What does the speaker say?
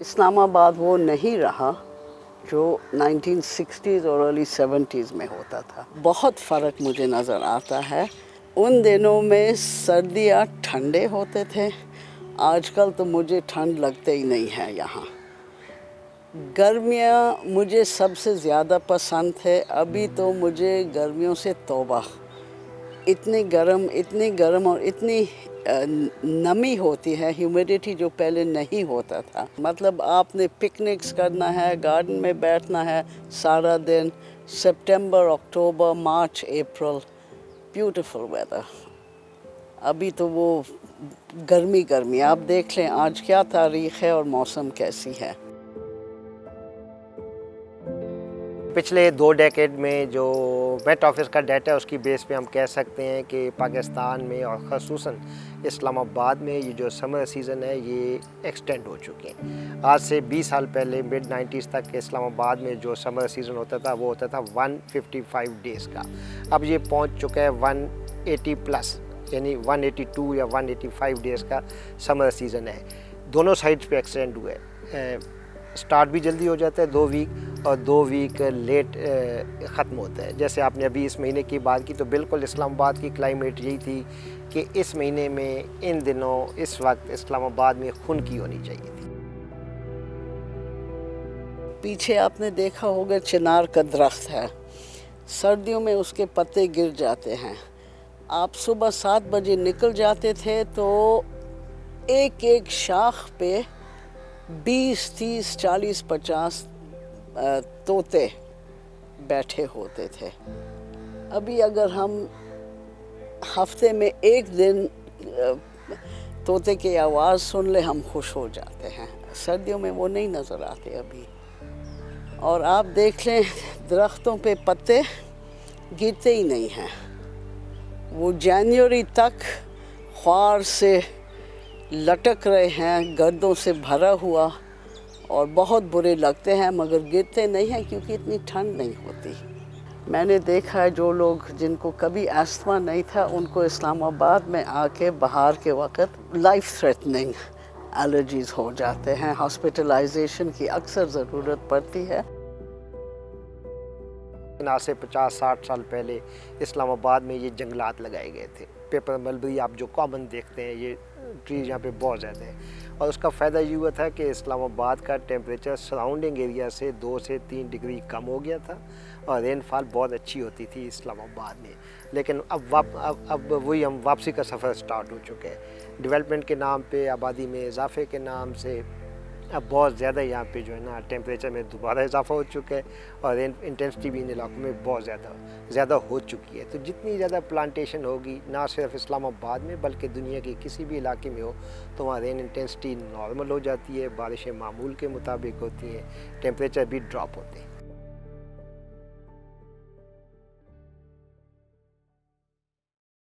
इस्लामाबाद वो नहीं रहा जो 1960s और अर्ली 70s में होता था। बहुत फ़र्क मुझे नज़र आता है। उन दिनों में सर्दियाँ ठंडे होते थे, आजकल तो मुझे ठंड लगते ही नहीं है यहाँ। गर्मियाँ मुझे सबसे ज़्यादा पसंद है। अभी तो मुझे गर्मियों से तौबा, इतनी गर्म और इतनी नमी होती है, ह्यूमिडिटी जो पहले नहीं होता था। मतलब आपने पिकनिक्स करना है, गार्डन में बैठना है सारा दिन, सितंबर, अक्टूबर, मार्च, अप्रैल, ब्यूटीफुल वेदर। अभी तो वो गर्मी आप देख लें आज क्या तारीख है और मौसम कैसी है। पिछले 2 डेकेड में जो मेट ऑफिस का डाटा है उसकी बेस पे हम कह सकते हैं कि पाकिस्तान में और ख़ुसूसन इस्लामाबाद में ये जो समर सीज़न है ये एक्सटेंड हो चुके हैं। आज से 20 साल पहले मिड 90s तक इस्लामाबाद में जो समर सीज़न होता था वो होता था 155 डेज़ का। अब ये पहुंच चुका है 180 प्लस, यानी 182 या 185 डेज़ का समर सीज़न है। दोनों साइड्स पे एक्सटेंड हुए स्टार्ट भी जल्दी हो जाता है 2 वीक और 2 वीक लेट ख़त्म होता है। जैसे आपने अभी इस महीने की बात की तो बिल्कुल इस्लामाबाद की क्लाइमेट यही थी कि इस महीने में इन दिनों इस वक्त इस्लामाबाद में खुनकी होनी चाहिए थी। पीछे आपने देखा होगा चिनार का दरख्त है, सर्दियों में उसके पत्ते गिर जाते हैं। आप सुबह 7 बजे निकल जाते थे तो एक एक शाख पे 20, 30, 40, 50 तोते बैठे होते थे। अभी अगर हम हफ्ते में एक दिन तोते की आवाज़ सुन ले हम खुश हो जाते हैं। सर्दियों में वो नहीं नज़र आते अभी। और आप देख लें दरख्तों पे पत्ते गिरते ही नहीं हैं। वो जनवरी तक ख्वार से लटक रहे हैं, गर्दों से भरा हुआ, और बहुत बुरे लगते हैं मगर गिरते नहीं हैं क्योंकि इतनी ठंड नहीं होती। मैंने देखा है जो लोग जिनको कभी अस्थमा नहीं था उनको इस्लामाबाद में आके बाहर के वक्त लाइफ थ्रेटनिंग एलर्जीज़ हो जाते हैं, हॉस्पिटलाइजेशन की अक्सर ज़रूरत पड़ती है। आज से 50-60 साल पहले इस्लामाबाद में ये जंगलात लगाए गए थे। पेपर मलबरी आप जो कॉमन देखते हैं ये ट्रीज यहाँ पे बहुत ज़्यादा हैं और उसका फ़ायदा ये हुआ था कि इस्लामाबाद का टेम्परेचर सराउंडिंग एरिया से 2 से 3 डिग्री कम हो गया था और रेनफॉल बहुत अच्छी होती थी इस्लामाबाद में। लेकिन अब वही हम वापसी का सफ़र स्टार्ट हो चुके हैं। डेवलपमेंट के नाम पे, आबादी में इजाफे के नाम से अब बहुत ज़्यादा यहाँ पे जो है ना टेम्परेचर में दोबारा इजाफा हो चुका है और इंटेंसिटी भी इन इलाकों में बहुत ज़्यादा हो चुकी है। तो जितनी ज़्यादा प्लांटेशन होगी ना सिर्फ इस्लामाबाद में बल्कि दुनिया के किसी भी इलाके में हो तो वहाँ रेन इंटेंसिटी नॉर्मल हो जाती है, बारिशें मामूल के मुताबिक होती हैं, टेम्परेचर भी ड्रॉप होते हैं।